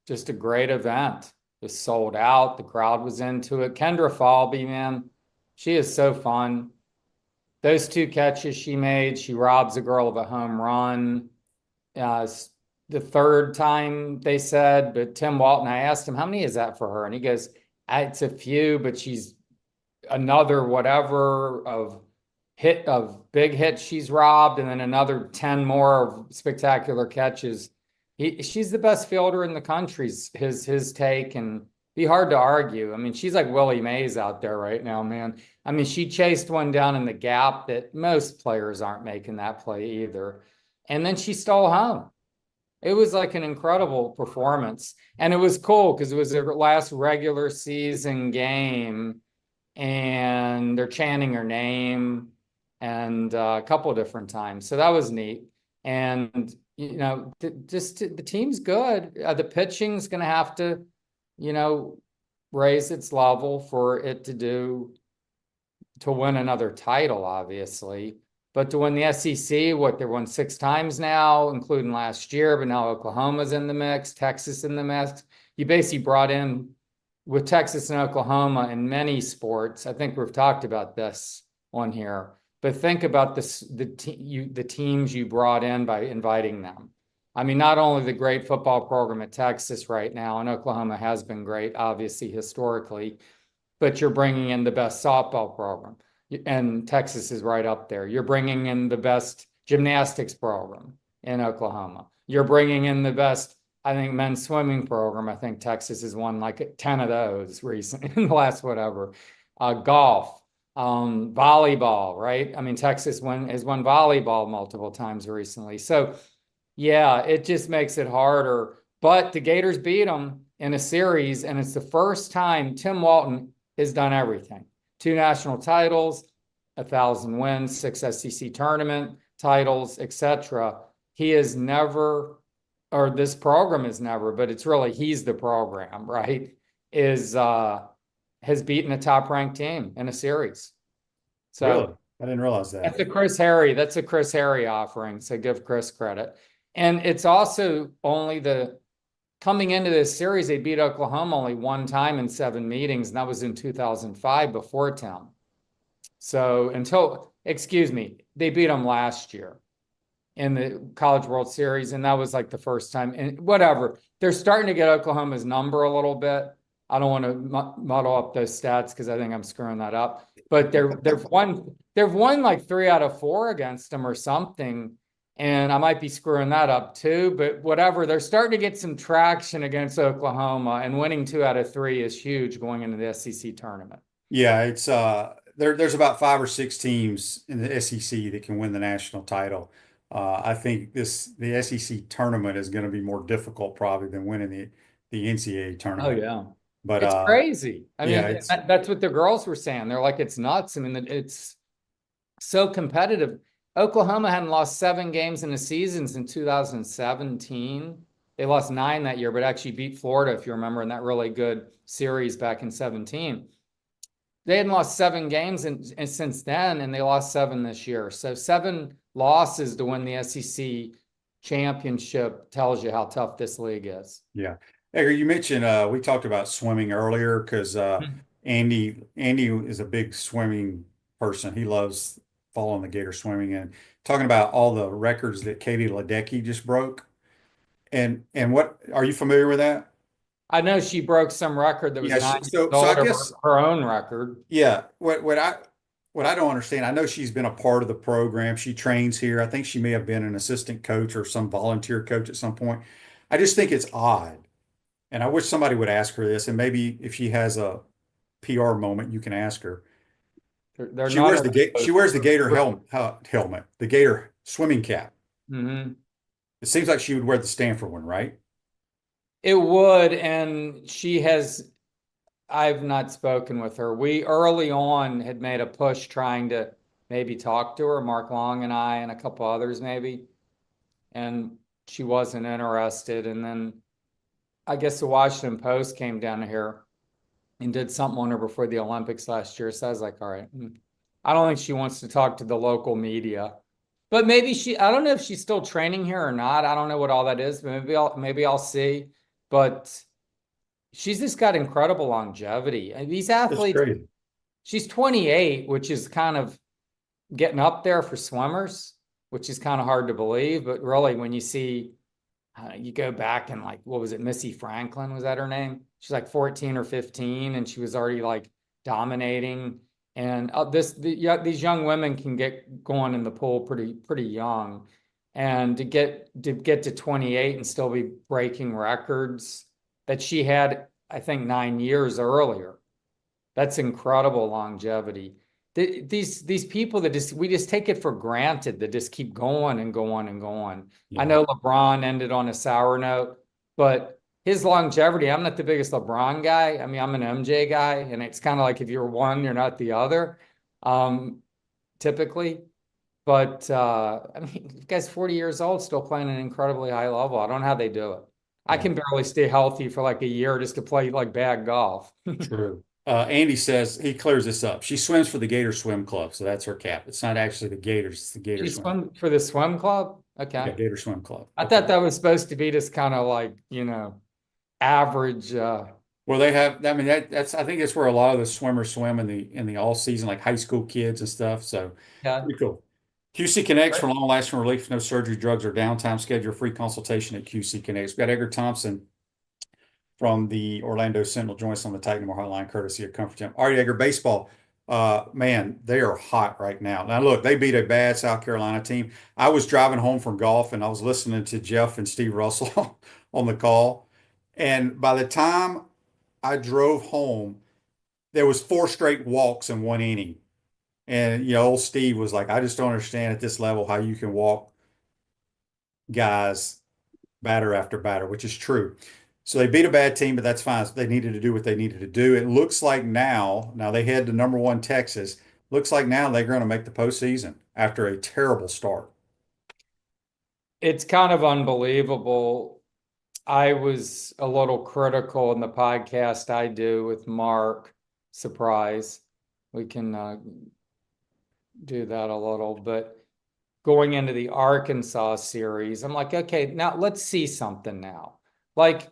just a great event. It was sold out. The crowd was into it. Kendra Falby, man, she is so fun. Those 2 catches she made, she robs a girl of a home run. the third time they said, but Tim Walton, I asked him, how many is that for her? And he goes, it's a few, but she's another whatever of big hits she's robbed, and then another 10 more of spectacular catches. She's the best fielder in the country, his take, and be hard to argue. I mean, she's like Willie Mays out there right now, man. I mean, she chased one down in the gap that most players aren't making that play either. And then she stole home. It was like an incredible performance. And it was cool because it was their last regular season game, and they're chanting her name and a couple of different times. So that was neat. And, you know, the team's good. The pitching's going to have to, you know, raise its level for it to win another title, obviously. But to win the SEC, what, they've won 6 times now, including last year, but now Oklahoma's in the mix, Texas in the mix. You basically brought in, with Texas and Oklahoma in many sports, I think we've talked about this on here, but think about the teams you brought in by inviting them. I mean, not only the great football program at Texas right now, and Oklahoma has been great, obviously, historically, but you're bringing in the best softball program, and Texas is right up there. You're bringing in the best gymnastics program in Oklahoma. You're bringing in the best, I think, men's swimming program. I think Texas has won like 10 of those recently in the last whatever. Golf, volleyball, right? I mean, Texas has won volleyball multiple times recently. So, yeah, it just makes it harder. But the Gators beat them in a series, and it's the first time Tim Walton has done everything. 2 national titles, 1,000 wins, 6 SEC tournament titles, etc. He has never, or this program is never, but it's really, he's the program, right? Has beaten a top-ranked team in a series. So Really? I didn't realize that. That's a Chris Harry offering, so give Chris credit. And it's also only coming into this series, they beat Oklahoma only 1 time in 7 meetings, and that was in 2005 before Tim. So they beat them last year in the College World Series, and that was like the first time. And whatever, they're starting to get Oklahoma's number a little bit. I don't want to muddle up those stats because I think I'm screwing that up. But they've won like 3 out of 4 against them or something. And I might be screwing that up too, but whatever. They're starting to get some traction against Oklahoma, and winning 2 out of 3 is huge going into the SEC tournament. Yeah, it's there's about 5 or 6 teams in the SEC that can win the national title. I think the SEC tournament is going to be more difficult probably than winning the NCAA tournament. Oh yeah. But it's crazy. I mean, yeah, that's what the girls were saying. They're like, it's nuts. I mean, it's so competitive. Oklahoma hadn't lost 7 games in the season since 2017. They lost 9 that year, but actually beat Florida, if you remember, in that really good series back in 17. They hadn't lost 7 games since then, and they lost 7 this year. So 7 losses to win the SEC championship tells you how tough this league is. Yeah. Edgar, you mentioned we talked about swimming earlier because Andy is a big swimming person. He loves following the Gator swimming, and talking about all the records that Katie Ledecky just broke. And what are you familiar with that? I know she broke some record that was I guess her own record. Yeah. What I don't understand, I know she's been a part of the program. She trains here. I think she may have been an assistant coach or some volunteer coach at some point. I just think it's odd. And I wish somebody would ask her this, and maybe if she has a PR moment, you can ask her. She wears the Gator helmet, the Gator swimming cap. Mm-hmm. It seems like she would wear the Stanford one, right? It would, and I've not spoken with her. We early on had made a push trying to maybe talk to her, Mark Long and I and a couple others maybe, and she wasn't interested. And then I guess the Washington Post came down here and did something on her before the Olympics last year. So I was like, all right, I don't think she wants to talk to the local media, but maybe I don't know if she's still training here or not. I don't know what all that is, but maybe I'll see. But she's just got incredible longevity. And these athletes, she's 28, which is kind of getting up there for swimmers. which is kind of hard to believe. But really, when you see, you go back and like, what was it? Missy Franklin, was that her name? She's like 14 or 15, and she was already like dominating. And these young women can get going in the pool pretty young, and to get to 28 and still be breaking records that she had, I think, 9 years earlier. That's incredible longevity. These people that we just take it for granted, that just keep going and going and going. Yeah. I know LeBron ended on a sour note, but his longevity, I'm not the biggest LeBron guy. I mean, I'm an MJ guy, and it's kind of like if you're one, you're not the other, typically. But I mean, the guy's 40 years old, still playing at an incredibly high level. I don't know how they do it. I can barely stay healthy for like a year just to play like bad golf. True. Andy says he clears this up. She swims for the Gator Swim Club, so that's her cap. It's not actually the Gators, it's the Gator She Swim. swim for the swim club? Okay. Yeah, Gator Swim Club. I thought that was supposed to be just kind of like, average. Well, they have. I mean, that's. I think that's where a lot of the swimmers swim in the all season, like high school kids and stuff. So Yeah. pretty cool. QC Connects for long lasting relief, no surgery, drugs, or downtime. Schedule a free consultation at QC Connects. We've got Edgar Thompson from the Orlando Sentinel join us on the Titan More Hotline, courtesy of Comfort Gym. All right, Edgar, baseball. Man, they are hot right now. Now, look, they beat a bad South Carolina team. I was driving home from golf and I was listening to Jeff and Steve Russell on the call. And by the time I drove home, there was 4 straight walks in 1 inning. And, old Steve was like, I just don't understand at this level how you can walk guys batter after batter, which is true. So they beat a bad team, but that's fine. They needed to do what they needed to do. It looks like now they head to #1 Texas. Looks like now they're going to make the postseason after a terrible start. It's kind of unbelievable. I was a little critical in the podcast I do with Mark. Surprise. We can do that a little, but going into the Arkansas series, I'm like, okay, now let's see something now. Like,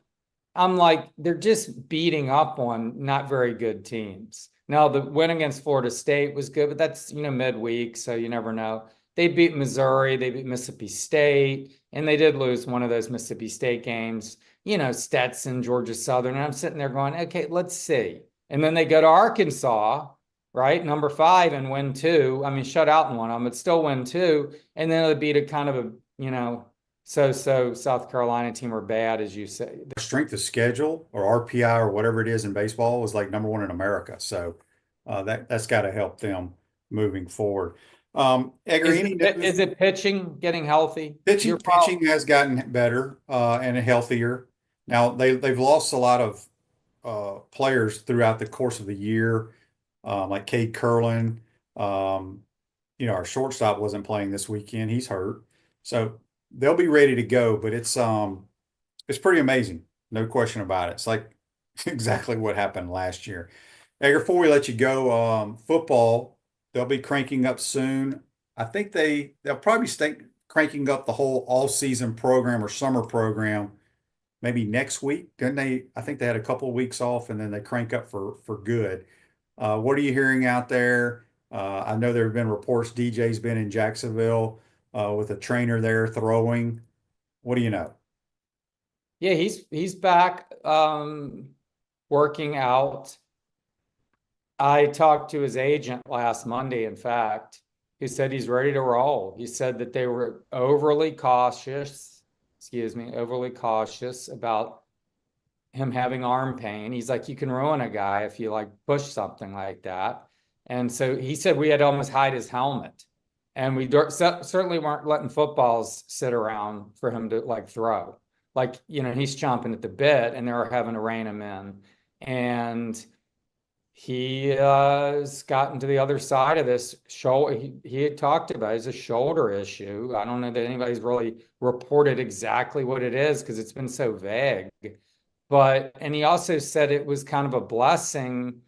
I'm like, they're just beating up on not very good teams. Now, the win against Florida State was good, but that's, midweek, so you never know. They beat Missouri, they beat Mississippi State, and they did lose one of those Mississippi State games, Stetson, Georgia Southern. And I'm sitting there going, okay, let's see. And then they go to Arkansas, right? #5 and win 2. I mean, shut out in one of them, but still win 2. And then they beat a kind of a, so South Carolina team are bad, as you say. Their strength of schedule or RPI or whatever it is in baseball was like #1 in America. So that's got to help them moving forward. Edgar, is it pitching getting healthy? Pitching has gotten better and healthier. Now they've lost a lot of players throughout the course of the year, like Cade Curlin. Our shortstop wasn't playing this weekend; he's hurt. So they'll be ready to go. But it's pretty amazing, no question about it. It's like exactly what happened last year. Edgar, before we let you go, football, they'll be cranking up soon. I think they'll probably stay cranking up the whole all-season program or summer program maybe next week. Didn't they? I think they had a couple of weeks off and then they crank up for good. What are you hearing out there? I know there have been reports DJ's been in Jacksonville with a trainer there throwing. What do you know? Yeah, he's back working out. I talked to his agent last Monday, in fact. He said he's ready to roll. He said that they were overly cautious about him having arm pain. He's like, you can ruin a guy if you like push something like that. And so he said we had to almost hide his helmet. And we certainly weren't letting footballs sit around for him to like throw. Like, he's chomping at the bit and they were having to rein him in. And he has gotten to the other side of this shoulder. He had talked about it's a shoulder issue. I don't know that anybody's really reported exactly what it is because it's been so vague. And he also said it was kind of a blessing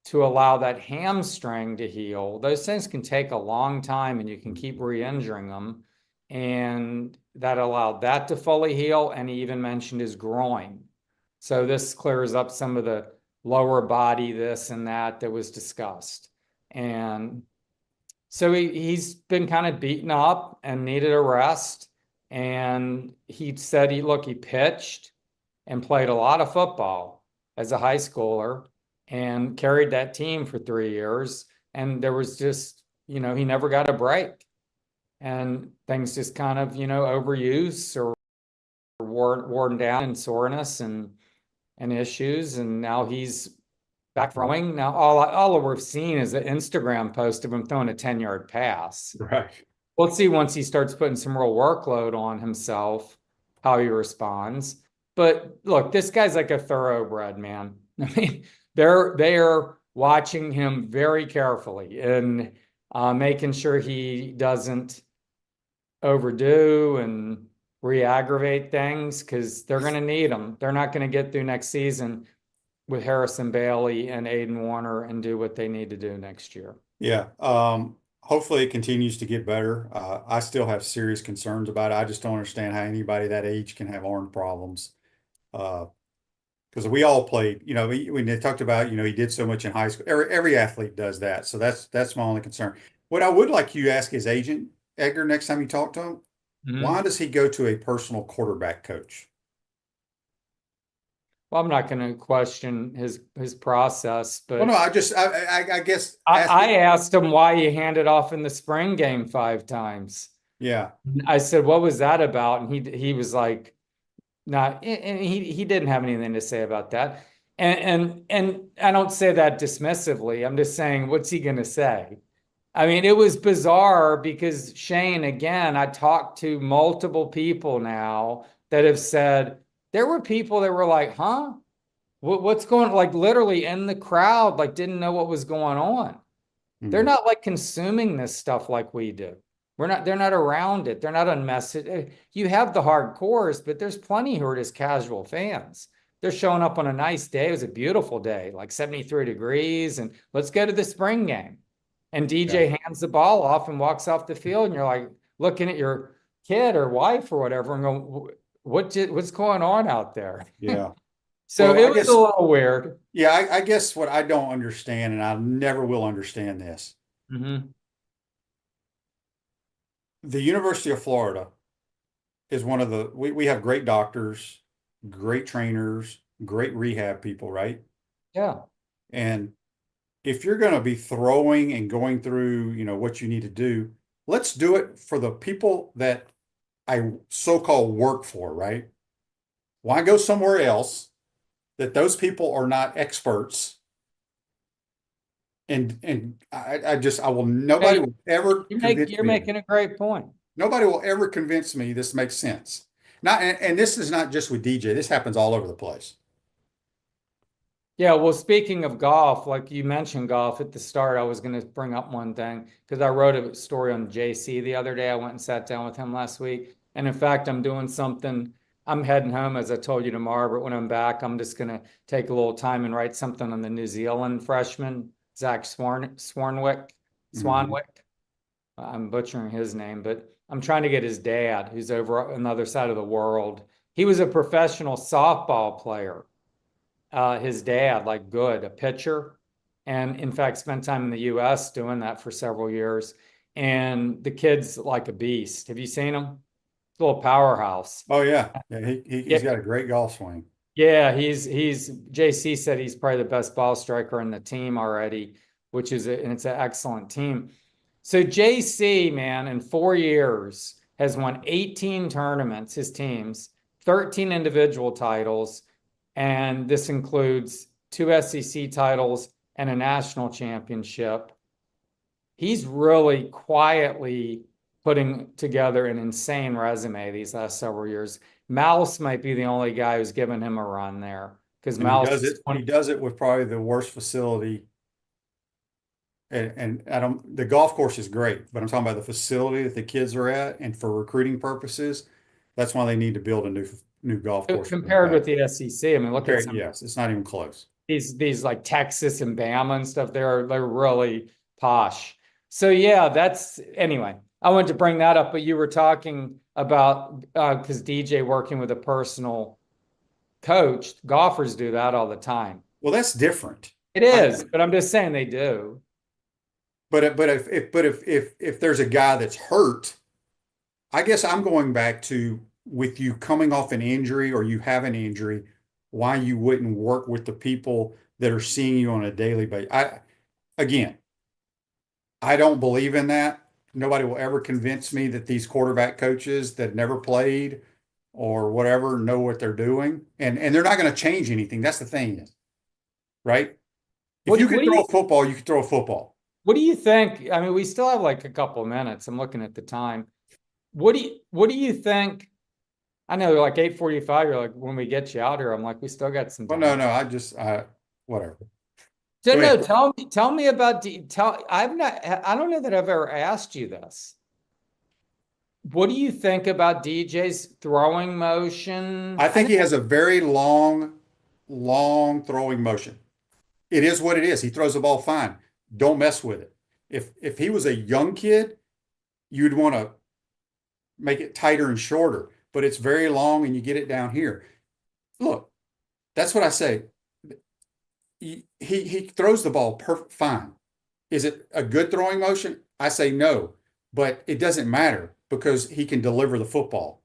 to allow that hamstring to heal. Those things can take a long time and you can keep re-injuring them. And that allowed that to fully heal. And he even mentioned his groin. So this clears up some of the lower body, this and that was discussed. And So he's been kind of beaten up and needed a rest. And he said he pitched and played a lot of football as a high schooler and carried that team for 3 years. And there was just, he never got a break. And things just kind of, overuse or worn down and soreness and issues. And now he's back throwing. Now all we've seen is an Instagram post of him throwing a 10-yard pass. Right. We'll see once he starts putting some real workload on himself, how he responds. But look, this guy's like a thoroughbred, man. I mean, they're watching him very carefully and making sure he doesn't overdo and re-aggravate things, because they're going to need him. They're not going to get through next season with Harrison Bailey and Aiden Warner and do what they need to do next year. Yeah. Hopefully it continues to get better. I still have serious concerns about it. I just don't understand how anybody that age can have arm problems. Because we all played, when they talked about, he did so much in high school. Every athlete does that. So that's my only concern. What I would like you to ask his agent, Edgar, next time you talk to him, why does he go to a personal quarterback coach? Well, I'm not going to question his process, but Well, no, I guess I asked him why he handed off in the spring game 5 times. Yeah. I said, what was that about? And he was like, not, and he didn't have anything to say about that. And I don't say that dismissively. I'm just saying, what's he going to say? I mean, it was bizarre because Shane, again, I talked to multiple people now that have said, there were people that were like, huh? What's going on? Like literally in the crowd, like didn't know what was going on. They're not like consuming this stuff like we do. They're not around it. They're not on message. You have the hardcores, but there's plenty who are just casual fans. They're showing up on a nice day. It was a beautiful day, like 73 degrees. And let's go to the spring game. And DJ hands the ball off and walks off the field. And you're like looking at your kid or wife or whatever and going, what's going on out there? Yeah. So Well, it was a little weird. Yeah, I guess what I don't understand, and I never will understand this. The University of Florida is one of we have great doctors, great trainers, great rehab people, right? Yeah. And if you're going to be throwing and going through, what you need to do, let's do it for the people that I so-called work for, right? Why go somewhere else that those people are not experts? And nobody will ever convince me. You're making a great point. Nobody will ever convince me this makes sense. And this is not just with DJ. This happens all over the place. Yeah, well, speaking of golf, like you mentioned golf at the start, I was going to bring up one thing because I wrote a story on JC the other day. I went and sat down with him last week. And in fact, I'm doing something. I'm heading home, as I told you, tomorrow. But when I'm back, I'm just going to take a little time and write something on the New Zealand freshman, Zach Swanwick. I'm butchering his name, but I'm trying to get his dad, who's over on the other side of the world. He was a professional softball player. His dad, like a pitcher, and in fact spent time in the US doing that for several years. And the kid's like a beast. Have you seen him? A little powerhouse. Oh yeah. He's got a great golf swing. Yeah, he's JC said he's probably the best ball striker in the team already, and it's an excellent team. So JC, man, in 4 years has won 18 tournaments, his teams, 13 individual titles. And this includes 2 SEC titles and a national championship. He's really quietly putting together an insane resume these last several years. Mouse might be the only guy who's given him a run there because Mouse he does it with probably the worst facility. And the golf course is great, but I'm talking about the facility that the kids are at, and for recruiting purposes, that's why they need to build a new golf course. Compared with the SEC, I mean, look at yes, it's not even close. These like Texas and Bama and stuff. They're really posh. So yeah, anyway. I wanted to bring that up, but you were talking about because DJ working with a personal coach, golfers do that all the time. Well, that's different. It is, but I'm just saying they do. if there's a guy that's hurt, I guess I'm going back to with you coming off an injury or you have an injury, why you wouldn't work with the people that are seeing you on a daily basis. Again, I don't believe in that. Nobody will ever convince me that these quarterback coaches that never played or whatever know what they're doing. And they're not going to change anything. That's the thing, right? If you can throw a football, you can throw a football. What do you think? I mean, we still have like a couple of minutes. I'm looking at the time. What do you think? I know like 8:45, you're like, when we get you out here, I'm like, we still got some time. Well, no, whatever. So, no, tell me about I don't know that I've ever asked you this. What do you think about DJ's throwing motion? I think he has a very long throwing motion. It is what it is. He throws the ball fine. Don't mess with it. If he was a young kid, you'd want to make it tighter and shorter, but it's very long and you get it down here. Look, that's what I say. He throws the ball fine. Is it a good throwing motion? I say no, but it doesn't matter because he can deliver the football.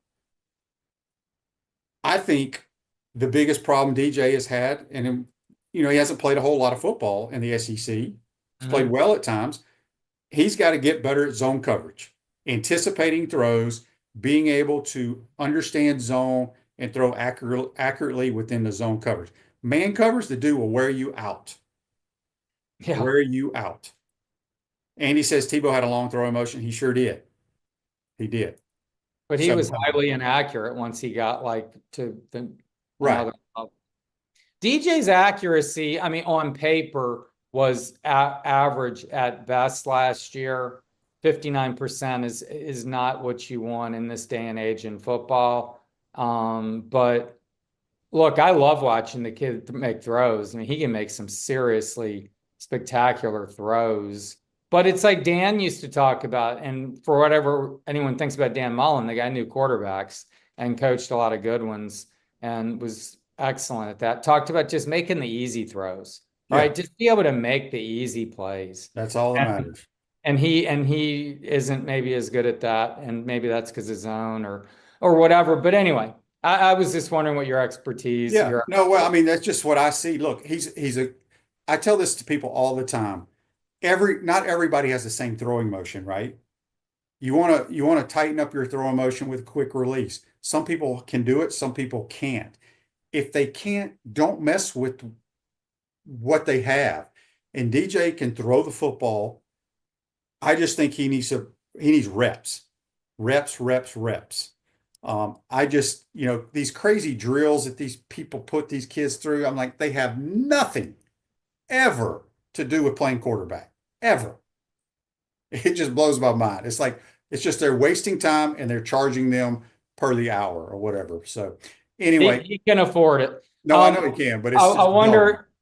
I think the biggest problem DJ has had, and he hasn't played a whole lot of football in the SEC. He's played well at times. He's got to get better at zone coverage, anticipating throws, being able to understand zone and throw accurately within the zone coverage. Man covers, the dude will wear you out. Yeah. Wear you out. Andy says Tebow had a long throwing motion. He sure did. He did. But he was highly inaccurate once he got like to the right. DJ's accuracy, I mean, on paper was average at best last year. 59% is not what you want in this day and age in football. But look, I love watching the kid make throws. I mean, he can make some seriously spectacular throws. But it's like Dan used to talk about, and for whatever anyone thinks about Dan Mullen, the guy knew quarterbacks and coached a lot of good ones and was excellent at that. Talked about just making the easy throws, right? Just be able to make the easy plays. That's all that matters. And he isn't maybe as good at that, and maybe that's because of zone or whatever. But anyway, I was just wondering what your expertise. Yeah. Well, I mean, that's just what I see. Look, I tell this to people all the time. Not everybody has the same throwing motion, right? You want to tighten up your throwing motion with quick release. Some people can do it, some people can't. If they can't, don't mess with what they have. And DJ can throw the football. I just think he needs reps. I just, these crazy drills that these people put these kids through, I'm like, they have nothing ever to do with playing quarterback, ever. It just blows my mind. It's like, it's just they're wasting time and they're charging them per the hour or whatever. So anyway. He can afford it. No, I know he can, but it's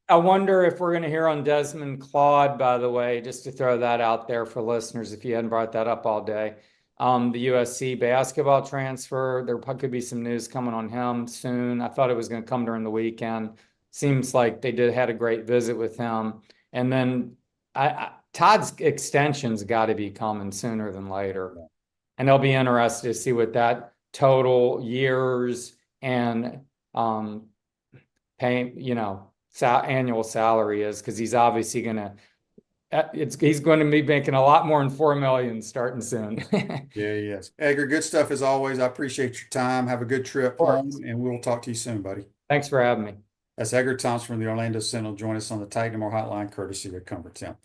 I wonder if we're going to hear on Desmond Claude, by the way, just to throw that out there for listeners, if you hadn't brought that up all day. The USC basketball transfer, there could be some news coming on him soon. I thought it was going to come during the weekend. Seems like they had a great visit with him. And then Todd's extension's got to be coming sooner than later. And they'll be interested to see what that total years and annual salary is, because he's obviously going to he's going to be making a lot more than $4 million starting soon. Yeah, yes. Edgar, good stuff as always. I appreciate your time. Have a good trip home, and we'll talk to you soon, buddy. Thanks for having me. That's Edgar Thompson from the Orlando Sentinel. Join us on the Titan More Hotline, courtesy of Cumbertown.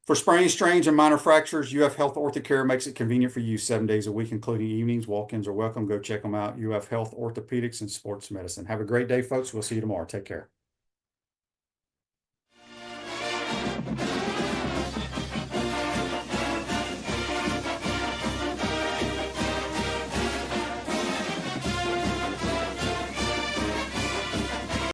For sprains, strains, and minor fractures, UF Health Orthocare makes it convenient for you 7 days a week, including evenings. Walk-ins are welcome. Go check them out. UF Health Orthopedics and Sports Medicine. Have a great day, folks. We'll see you tomorrow. Take care.